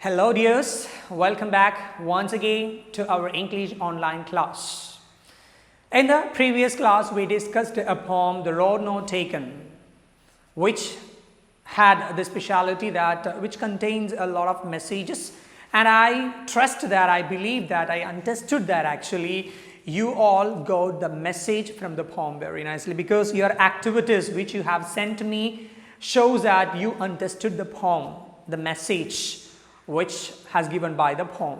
Hello dears, welcome back once again to our English online class. In the previous class we discussed a poem, The Road Not Taken, which had the speciality that which contains a lot of messages, and I trust that, I believe that, I understood that actually you all got the message from the poem very nicely, because your activities which you have sent me shows that you understood the poem, the message which has given by the poem.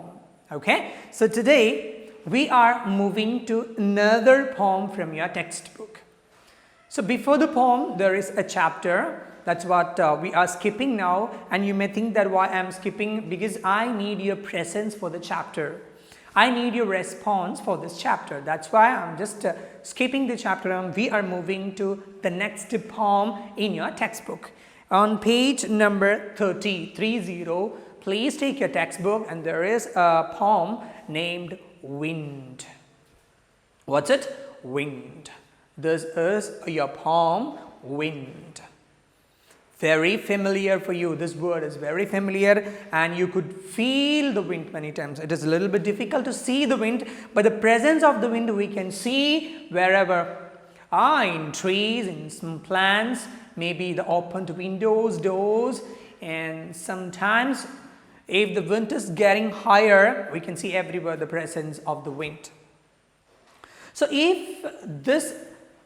Okay, so today we are moving to another poem from your textbook. So before the poem there is a chapter. That's what we are skipping now, and you may think that why I am skipping, because I need your presence for the chapter. I need your response for this chapter. That's why I'm just skipping the chapter, and we are moving to the next poem in your textbook. On page number 30, please take your textbook, and there is a poem named Wind. What's it? Wind. This is your poem, Wind. Very familiar for you. This word is very familiar, and you could feel the wind many times. It is a little bit difficult to see the wind, but the presence of the wind we can see wherever. In trees, in some plants, maybe the opened windows, doors, and sometimes if the wind is getting higher, we can see everywhere the presence of the wind. So if this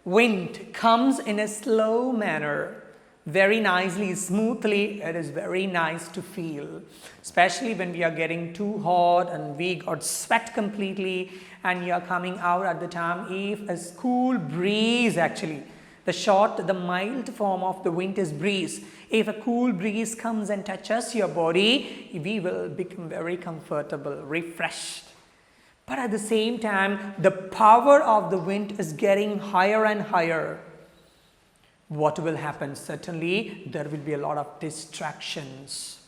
wind comes in a slow manner, very nicely, smoothly, it is very nice to feel, especially when we are getting too hot and we got sweat completely and you are coming out at the time. If a cool breeze, actually the mild form of the wind is breeze. If a cool breeze comes and touches your body, we will become very comfortable, refreshed. But at the same time, the power of the wind is getting higher and higher. What will happen? Certainly, there will be a lot of distractions,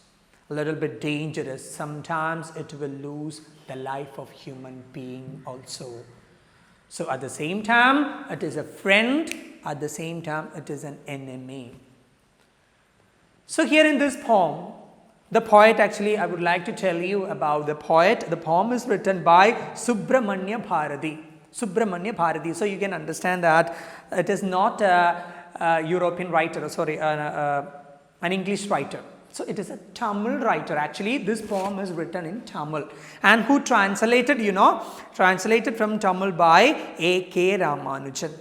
a little bit dangerous. Sometimes it will lose the life of human being also. So at the same time, it is a friend. At the same time, it is an enemy. So here in this poem, the poet, actually I would like to tell you about the poet. The poem is written by Subramanya Bharati. Subramanya Bharati. So you can understand that it is not a European writer, an English writer. So it is a Tamil writer. Actually, this poem is written in Tamil. And who translated, translated from Tamil by A.K. Ramanujan.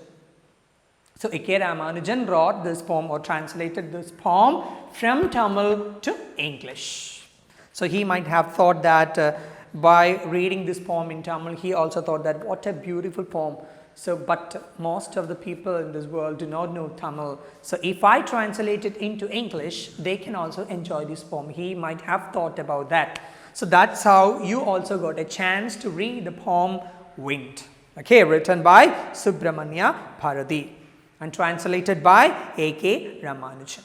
So A.K. Ramanujan wrote this poem, or translated this poem from Tamil to English. So he might have thought that by reading this poem in Tamil, he also thought that what a beautiful poem. So, but most of the people in this world do not know Tamil. So if I translate it into English, they can also enjoy this poem. He might have thought about that. So that's how you also got a chance to read the poem Wind. Okay, written by Subramanya Bharati and translated by A.K. Ramanujan.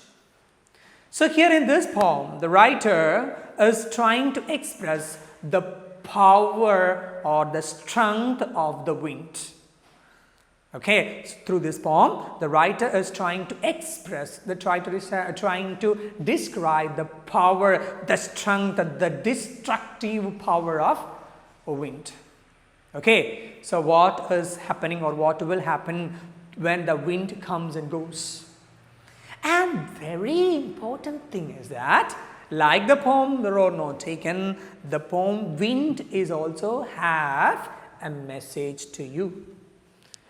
So here in this poem, the writer is trying to express the power or the strength of the wind. Okay, so through this poem, the writer is trying to express, trying to describe the power, the strength, the destructive power of wind. Okay, so what is happening, or what will happen when the wind comes and goes? And very important thing is that, like the poem The Road Not Taken, the poem Wind is also have a message to you.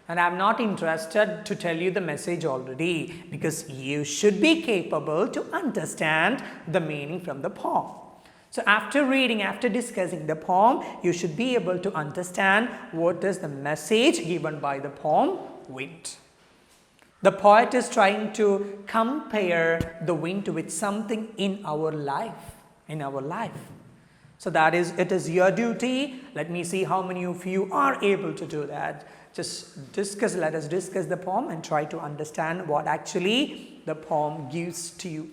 And I am not interested to tell you the message already, because you should be capable to understand the meaning from the poem. So after reading, after discussing the poem, you should be able to understand what is the message given by the poem Wind. The poet is trying to compare the wind with something in our life, So that is, it is your duty. Let me see how many of you are able to do that. Let us discuss the poem and try to understand what actually the poem gives to you.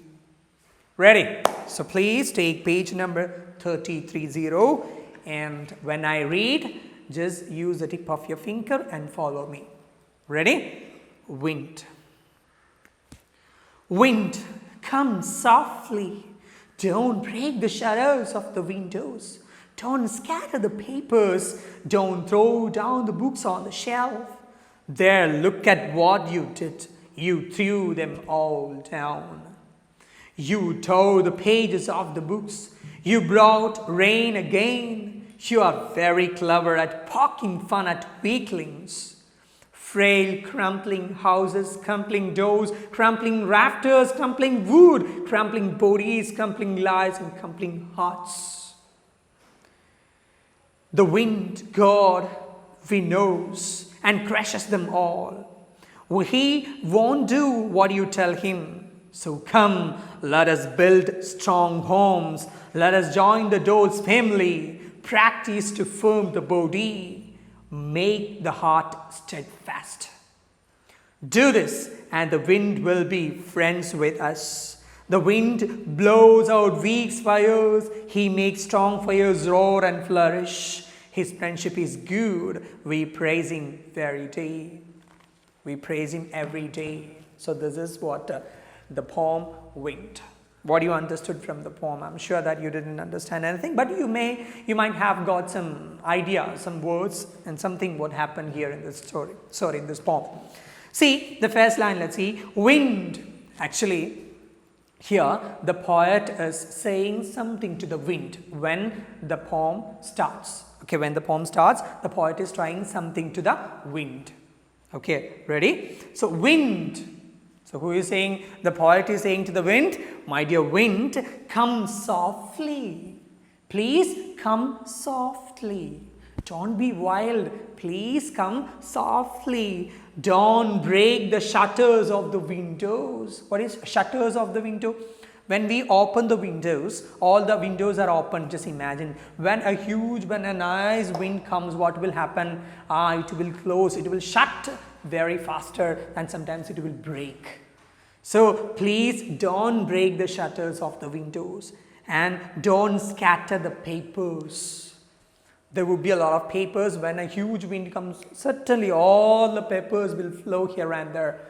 Ready? So please take page number 30, and when I read, just use the tip of your finger and follow me. Ready? Wind. Wind, come softly Don't break the shutters of the windows. Don't scatter the papers. Don't throw down the books on the shelf. There, look at what you did. You threw them all down. You tore the pages of the books. You brought rain again. You are very clever at poking fun at weaklings. Frail, crumbling houses, crumbling doors, crumbling rafters, crumbling wood, crumbling bodies, crumbling lives, and crumbling hearts. The wind God winnows and crushes them all. He won't do what you tell him. So come, let us build strong homes. Let us join the doors family. Practice to firm the body. Make the heart steadfast. Do this, and the wind will be friends with us. The wind blows out weak fires. He makes strong fires roar and flourish. His friendship is good. We praise him every day. We praise him every day. So this is what the poem Wind. What you understood from the poem. I'm sure that you didn't understand anything, but you might have got some idea, some words, and something what happened here in this story. Sorry, in this poem. See the first line. Let's see. Wind. Actually, here the poet is saying something to the wind when the poem starts. Okay, when the poem starts, the poet is trying something to the wind. Okay, ready? So wind. So who is saying? The poet is saying to the wind, my dear wind, come softly. Please come softly. Don't be wild. Please come softly. Don't break the shutters of the windows. What is shutters of the window? When we open the windows, all the windows are open. Just imagine when a nice wind comes, what will happen? It will close, it will shut very faster, and sometimes it will break. So please don't break the shutters of the windows, and don't scatter the papers. There will be a lot of papers. When a huge wind comes, certainly all the papers will flow here and there.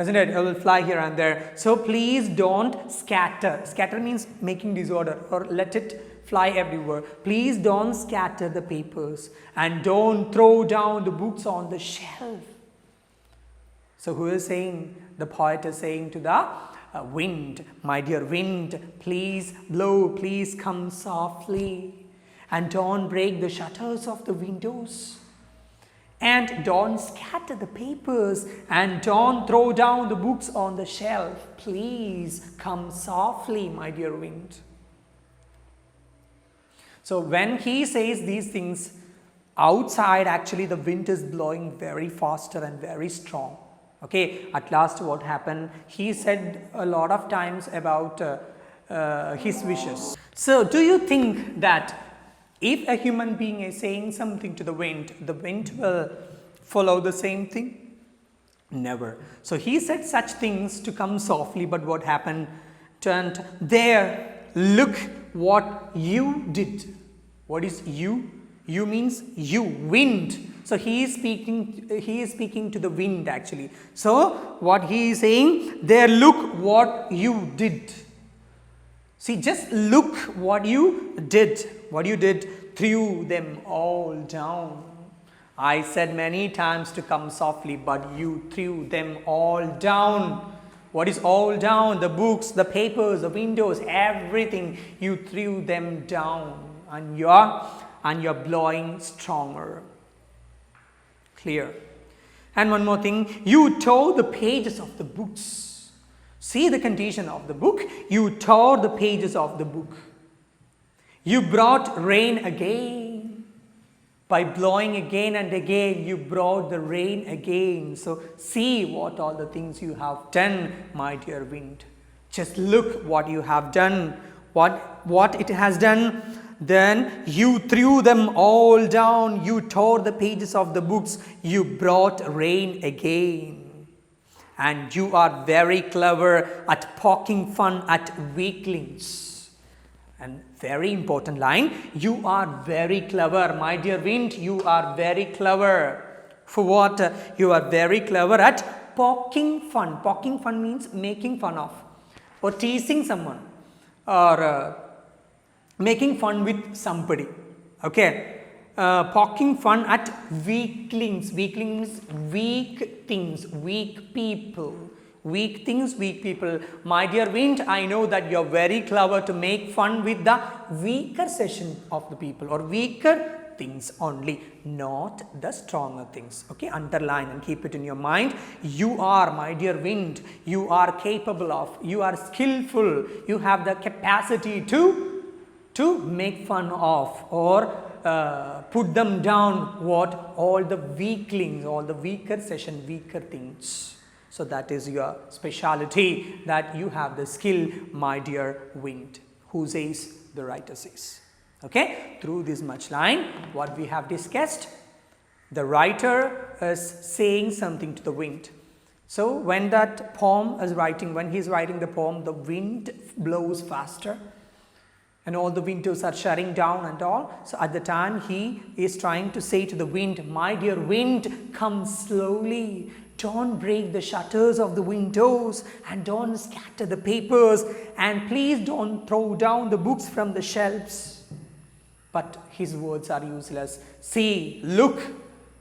Isn't it? It will fly here and there. So please don't scatter. Scatter means making disorder, or let it fly everywhere. Please don't scatter the papers, and don't throw down the books on the shelf. So who is saying? The poet is saying to the wind, my dear wind, please blow, please come softly, and don't break the shutters of the windows. And don't scatter the papers, and don't throw down the books on the shelf. Please come softly, my dear wind. So when he says these things, outside actually the wind is blowing very faster and very strong. Okay, at last what happened? He said a lot of times about his wishes. So do you think that if a human being is saying something to the wind will follow the same thing? Never. So he said such things to come softly, but what happened? Turned there, look what you did. What is you? You means you, wind. So he is speaking to the wind actually. So what he is saying, there look what you did. See, just look what you did. What you did, threw them all down. I said many times to come softly, but you threw them all down. What is all down? The books, the papers, the windows, everything. You threw them down, and you're blowing stronger. Clear. And one more thing, you tore the pages of the books. See the condition of the book. You tore the pages of the book. You brought rain again. By blowing again and again, you brought the rain again. So see what all the things you have done, my dear wind. Just look what you have done, what it has done. Then you threw them all down. You tore the pages of the books. You brought rain again. And you are very clever at poking fun at weaklings. And very important line, you are very clever, my dear wind, you are very clever. For what? You are very clever at poking fun. Poking fun means making fun of or teasing someone. or making fun with somebody. Okay, poking fun at weaklings. Weaklings, weak things, weak people. Weak things, weak people. My dear wind, I know that you are very clever to make fun with the weaker section of the people or weaker things only, not the stronger things. Okay, underline and keep it in your mind. You are, my dear wind, you are capable of, you are skillful, you have the capacity to make fun of or put them down what all the weaklings, all the weaker session, weaker things. So that is your speciality, that you have the skill, my dear wind. Who says? The writer says. Okay, through this much line, what we have discussed, the writer is saying something to the wind. So when that poem is writing, when he is writing the poem, the wind blows faster and all the windows are shutting down and all. So at the time he is trying to say to the wind, my dear wind, come slowly. Don't break the shutters of the windows and don't scatter the papers, and please don't throw down the books from the shelves. But his words are useless. See, look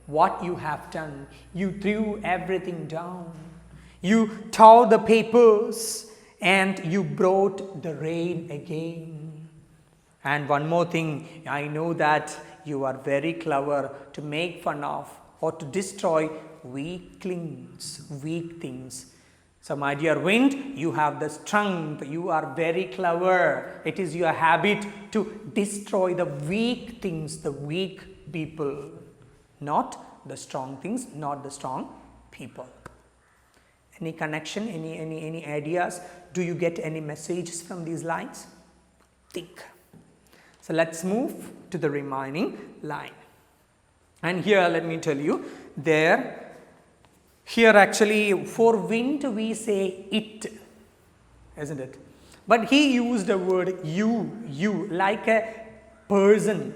what you have done. You threw everything down. You tore the papers and you brought the rain again. And one more thing, I know that you are very clever to make fun of or to destroy weaklings, weak things. So my dear wind, you have the strength, you are very clever. It is your habit to destroy the weak things, the weak people, not the strong things, not the strong people. Any connection, any ideas? Do you get any messages from these lines? Think. So let's move to the remaining line. And here let me tell you, here actually for wind we say it, isn't it? But he used the word you, like a person.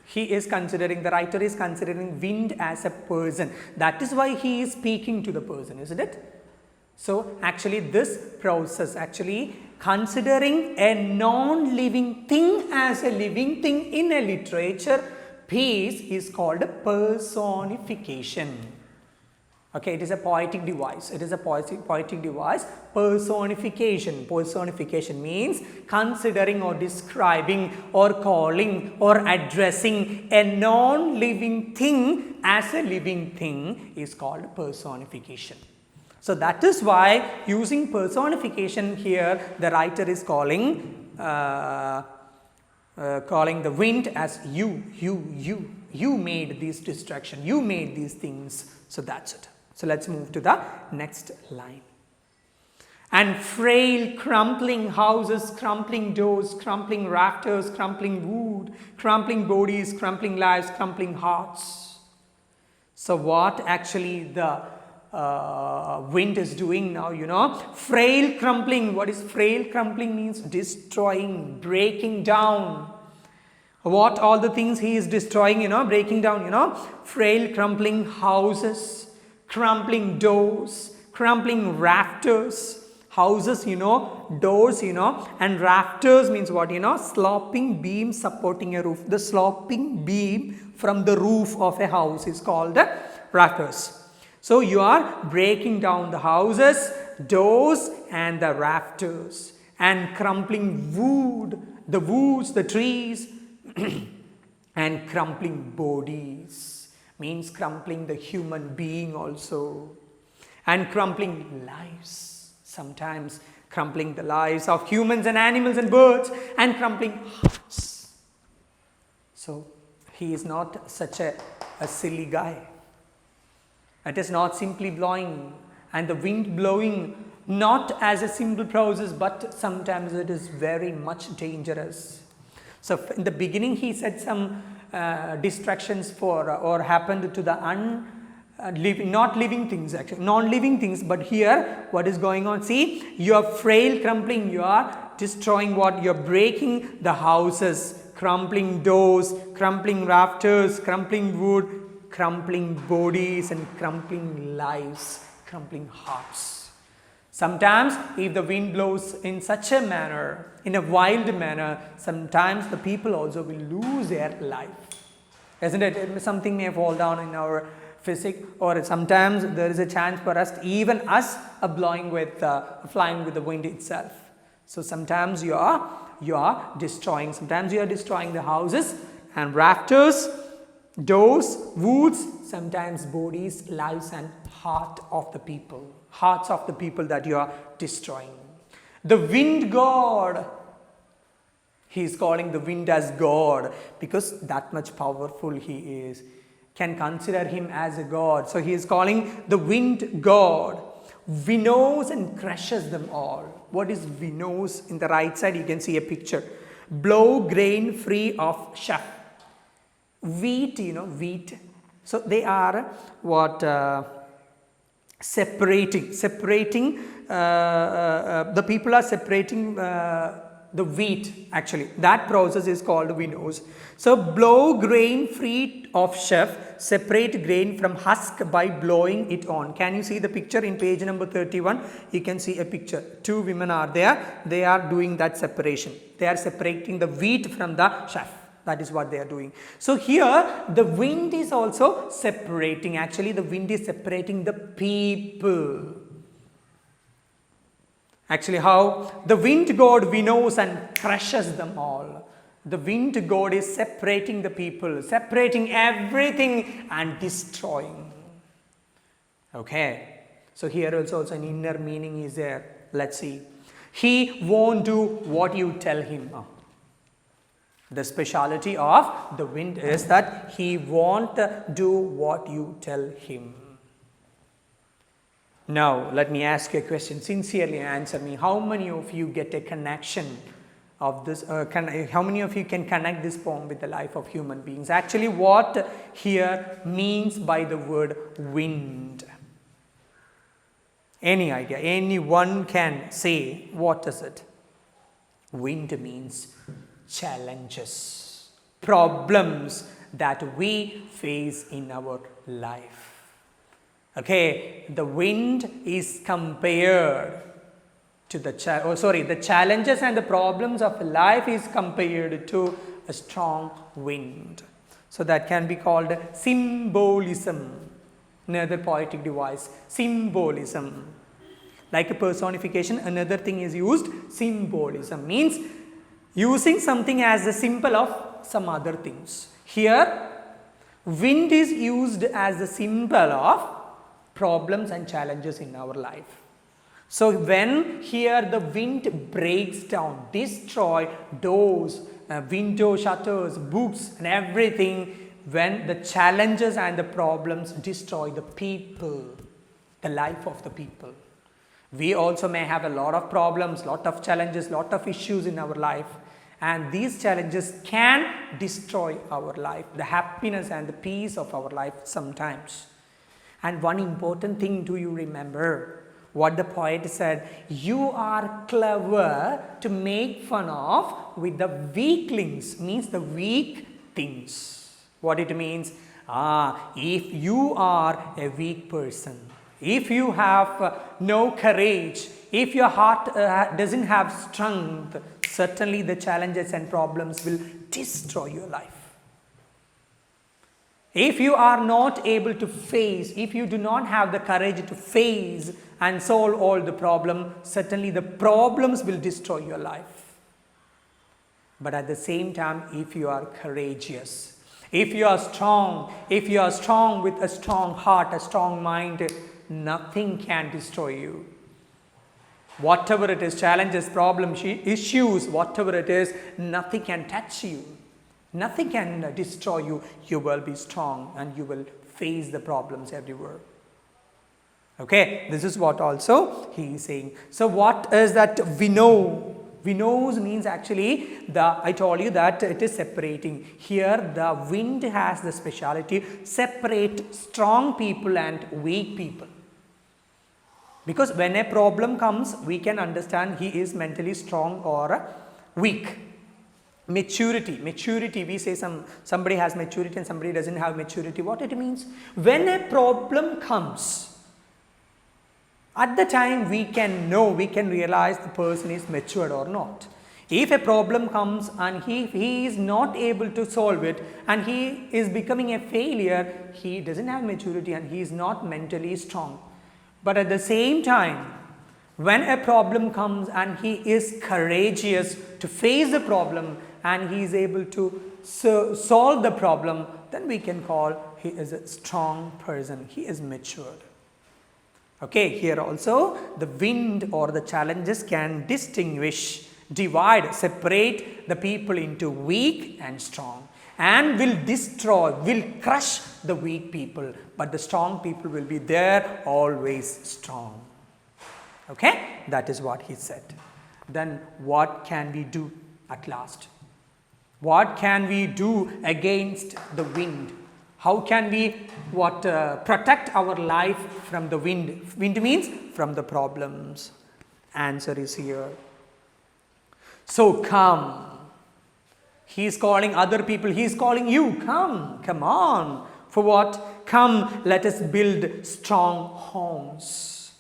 He is considering, the writer is considering wind as a person. That is why he is speaking to the person, isn't it? So actually this process, actually considering a non-living thing as a living thing in a literature piece is called personification. Okay, it is a poetic device. It is a poetic device. Personification. Personification means considering or describing or calling or addressing a non-living thing as a living thing is called personification. So that is why using personification here, the writer is calling the wind as you made this distraction, you made these things. So that's it. So let's move to the next line. And frail crumbling houses, crumbling doors, crumbling rafters, crumbling wood, crumbling bodies, crumbling lives, crumbling hearts. So what actually the wind is doing now, you know, frail crumbling. What is frail crumbling? Means destroying, breaking down. What all the things he is destroying, you know, breaking down, you know, frail crumbling houses, crumbling doors, crumbling rafters. Houses, you know, doors, you know, and rafters means what, you know, sloping beam supporting a roof. The sloping beam from the roof of a house is called the rafters. So you are breaking down the houses, doors and the rafters, and crumbling wood, the woods, the trees and crumbling bodies, means crumbling the human being also, and crumbling lives, sometimes crumbling the lives of humans and animals and birds, and crumbling hearts. So he is not such a silly guy. It is not simply blowing, and the wind blowing not as a simple process, but sometimes it is very much dangerous. So in the beginning he said some distractions for or happened to the not living things, actually non-living things, but here what is going on? See, you are frail crumbling, you are destroying what? You are breaking the houses, crumbling doors, crumbling rafters, crumbling wood, crumbling bodies and crumbling lives, crumbling hearts. Sometimes if the wind blows in such a manner, in a wild manner, sometimes the people also will lose their life. Isn't it? Something may fall down in our physics, or sometimes there is a chance for us, even us, flying with the wind itself. So sometimes you are destroying the houses and rafters, doors, woods, sometimes bodies, lives and hearts of the people that you are destroying. The wind god, he is calling the wind as God because that much powerful he is. Can consider him as a god. So he is calling the wind god. Winnows and crushes them all. What is winnows? In the right side you can see a picture. Blow grain free of chaff. Wheat, wheat. So they are what? Separating. The people are separating the wheat, actually. That process is called winnows. So blow grain free of chaff, separate grain from husk by blowing it on. Can you see the picture in page number 31? You can see a picture. Two women are there. They are doing that separation. They are separating the wheat from the chaff. That is what they are doing. So here the wind is also separating. Actually the wind is separating the people. Actually how? The wind god winnows and crushes them all. The wind god is separating the people, separating everything and destroying. Okay. So here also an inner meaning is there. Let's see. He won't do what you tell him. The speciality of the wind is that he won't do what you tell him. Now, let me ask you a question. Sincerely answer me. How many of you get a connection of this? How many of you can connect this poem with the life of human beings? Actually, what here means by the word wind? Any idea? Anyone can say, what is it? Wind means challenges, problems that we face in our life. Okay, the wind is compared to the challenges and the problems of life is compared to a strong wind. So that can be called symbolism, another poetic device, symbolism. Like a personification, another thing is used, symbolism means using something as a symbol of some other things. Here, wind is used as a symbol of problems and challenges in our life. So when here the wind breaks down, destroy doors, window shutters, books and everything, when the challenges and the problems destroy the people, the life of the people. We also may have a lot of problems, lot of challenges, lot of issues in our life, and these challenges can destroy our life, the happiness and the peace of our life sometimes. And one important thing, do you remember what the poet said? You are clever to make fun of with the weaklings, means the weak things. What it means? If you are a weak person, if you have no courage, if your heart doesn't have strength, certainly the challenges and problems will destroy your life. If you are not able to face, if you do not have the courage to face and solve all the problems, certainly the problems will destroy your life. But at the same time, if you are courageous, if you are strong with a strong heart, a strong mind, nothing can destroy you. Whatever it is, challenges, problems, issues, whatever it is, nothing can touch you. Nothing can destroy you. You will be strong and you will face the problems everywhere. Okay, this is what also he is saying. So what is that winnow? Winnows means actually, I told you that it is separating. Here the wind has the speciality, separate strong people and weak people. Because when a problem comes, we can understand he is mentally strong or weak. Maturity, we say somebody has maturity and somebody doesn't have maturity. What it means? When a problem comes, At the time we can know, we can realize the person is matured or not. If a problem comes and he is not able to solve it and he is becoming a failure, he doesn't have maturity and he is not mentally strong. But at the same time, when a problem comes and he is courageous to face the problem and he is able to solve the problem, then we can call he is a strong person, he is matured. Okay, here also the wind or the challenges can distinguish, divide, separate the people into weak and strong, and will destroy, will crush the weak people, but the strong people will be there always strong. Okay, that is what he said. Then what can we do at last? What can we do against the wind? How can we protect our life from the wind? Wind means from the problems. Answer is here. So come. He is calling other people. He is calling you. Come on. For what? Come, let us build strong homes.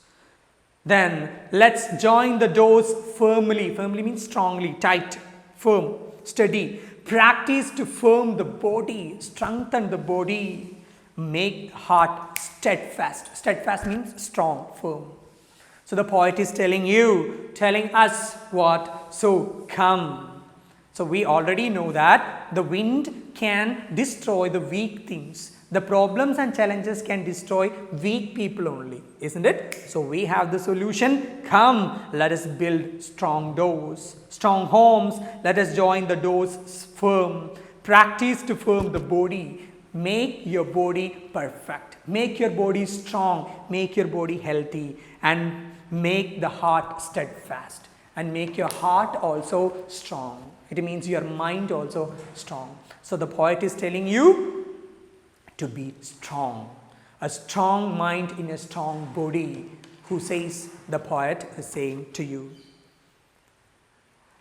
Then let's join the doors firmly. Firmly means strongly, tight, firm, steady. Practice to firm the body, strengthen the body, make heart steadfast. Steadfast means strong, firm. So the poet is telling us what? So come. So we already know that the wind can destroy the weak things. The problems and challenges can destroy weak people only, isn't it? So we have the solution. Come, let us build strong doors, strong homes. Let us join the doors firm. Practice to firm the body. Make your body perfect. Make your body strong. Make your body healthy. And make the heart steadfast. And make your heart also strong. It means your mind also strong. So the poet is telling you to be strong. A strong mind in a strong body. Who says? The poet is saying to you.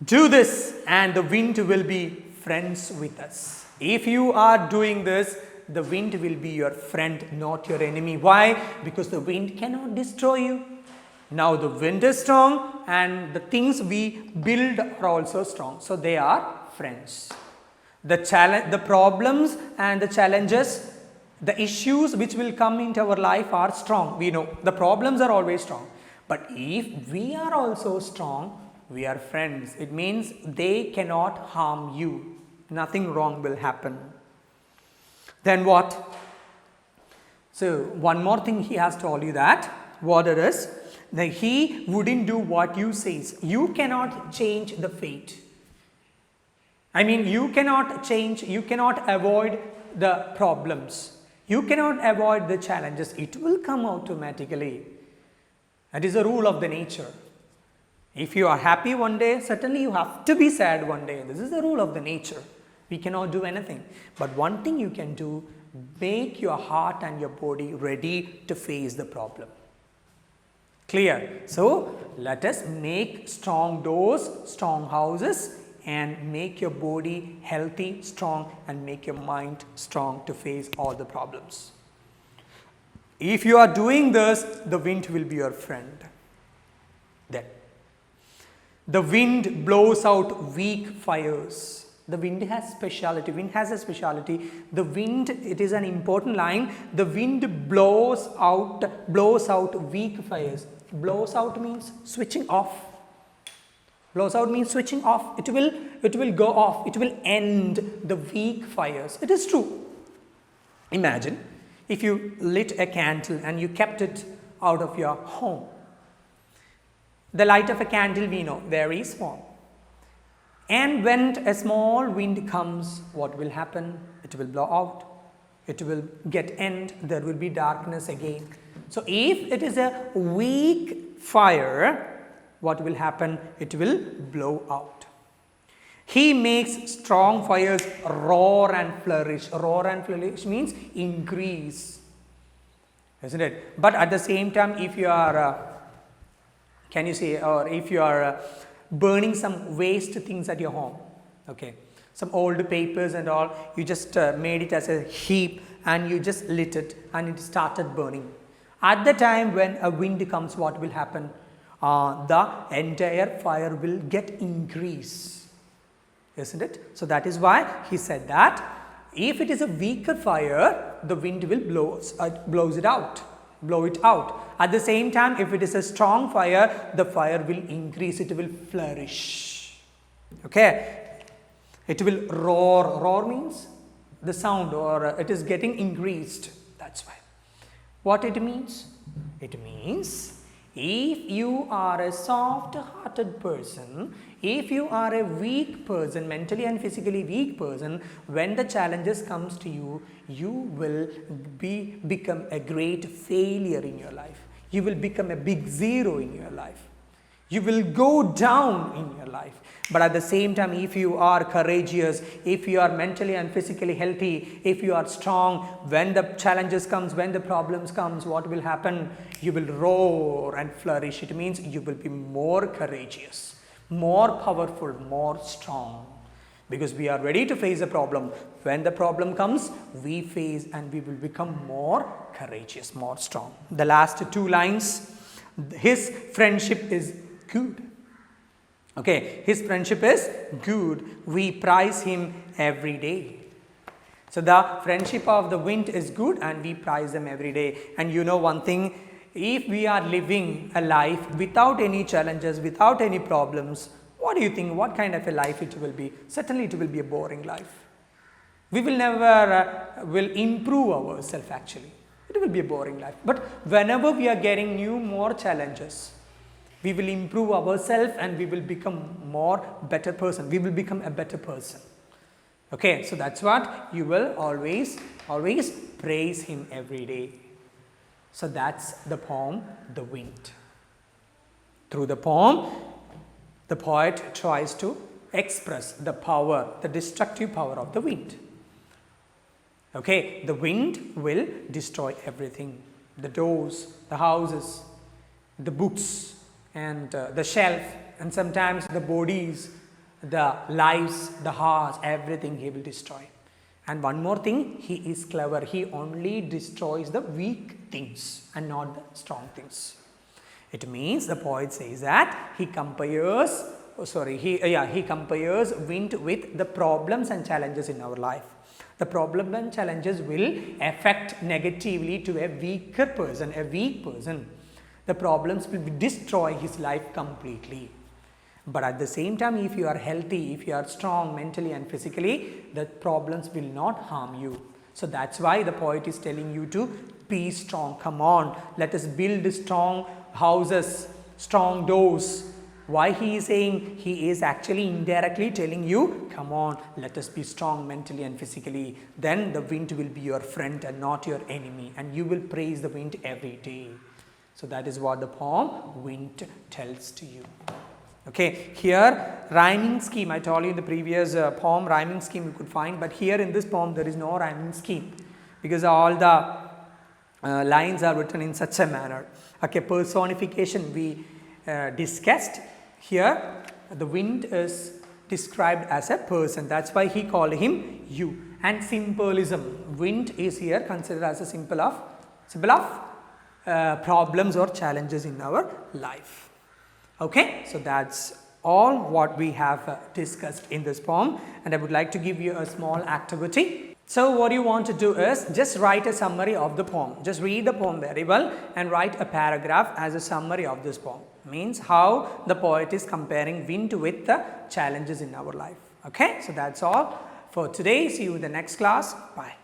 Do this and the wind will be friends with us. If you are doing this, the wind will be your friend, not your enemy. Why? Because the wind cannot destroy you. Now the wind is strong and the things we build are also strong. So they are friends. The problems and the challenges, the issues which will come into our life are strong. We know the problems are always strong. But if we are also strong, we are friends. It means they cannot harm you. Nothing wrong will happen. Then what? So one more thing he has told you that. What it is? That he wouldn't do what you says. You cannot change the fate. I mean, you cannot change, you cannot avoid the problems. You cannot avoid the challenges. It will come automatically. That is a rule of the nature. If you are happy one day, certainly you have to be sad one day. This is the rule of the nature. We cannot do anything. But one thing you can do, make your heart and your body ready to face the problem. Clear? So, let us make strong doors, strong houses, and make your body healthy, strong, and make your mind strong to face all the problems. If you are doing this, the wind will be your friend. Then, the wind blows out weak fires. The wind has speciality. Wind has a speciality. The wind, it is an important line. The wind blows out weak fires. Blows out means switching off. Blows out means switching off. It will go off. It will end the weak fires. It is true. Imagine if you lit a candle and you kept it out of your home. The light of a candle we know, very small. And when a small wind comes, what will happen? It will blow out. It will get end. There will be darkness again. So if it is a weak fire, what will happen? It will blow out. He makes strong fires roar and flourish. Roar and flourish means increase, isn't it? But at the same time, if you are, if you are burning some waste things at your home, okay, some old papers and all, you just made it as a heap and you just lit it and it started burning. At the time when a wind comes, what will happen? The entire fire will get increase, isn't it? So that is why he said that if it is a weaker fire, the wind will blow it out. At the same time, if it is a strong fire, the fire will increase, it will flourish. Okay, it will roar. Roar means the sound, or it is getting increased. That's why. What it means? It means if you are a soft-hearted person, if you are a weak person, mentally and physically weak person, when the challenges comes to you, you will become a great failure in your life. You will become a big zero in your life. You will go down in your life. But at the same time, if you are courageous, if you are mentally and physically healthy, if you are strong, when the challenges comes, when the problems comes, what will happen? You will roar and flourish. It means you will be more courageous, more powerful, more strong. Because we are ready to face a problem. When the problem comes, we face and we will become more courageous, more strong. The last two lines, his friendship is good. Okay, his friendship is good. We prize him every day. So the friendship of the wind is good and we prize them every day. And you know one thing, if we are living a life without any challenges, without any problems, what do you think? What kind of a life it will be? Certainly it will be a boring life. We will never will improve ourselves actually. It will be a boring life. But whenever we are getting more challenges, we will improve ourselves and we will become better person. We will become a better person. Okay, so that's what you will always praise him every day. So that's the poem, The Wind. Through the poem, the poet tries to express the power, the destructive power of the wind. Okay, the wind will destroy everything. The doors, the houses, the books, and the shelf, and sometimes the bodies, the lives, the hearts, everything he will destroy. And one more thing, he is clever. He only destroys the weak things and not the strong things. It means the poet says that he compares wind with the problems and challenges in our life. The problem and challenges will affect negatively to a weaker person, a weak person. The problems will destroy his life completely. But at the same time, if you are healthy, if you are strong mentally and physically, the problems will not harm you. So that's why the poet is telling you to be strong. Come on, let us build strong houses, strong doors. Why he is saying? He is actually indirectly telling you, come on, let us be strong mentally and physically. Then the wind will be your friend and not your enemy, and you will praise the wind every day. So that is what the poem Wind tells to you. Okay, here rhyming scheme, I told you in the previous poem rhyming scheme you could find, but here in this poem there is no rhyming scheme because all the lines are written in such a manner. Okay, personification we discussed. Here the wind is described as a person, that's why he called him you. And symbolism, wind is here considered as a symbol of problems or challenges in our life. Okay, so that's all what we have discussed in this poem, and I would like to give you a small activity. So what you want to do is just write a summary of the poem. Just read the poem very well and write a paragraph as a summary of this poem. Means how the poet is comparing wind with the challenges in our life. Okay, so that's all for today. See you in the next class. Bye.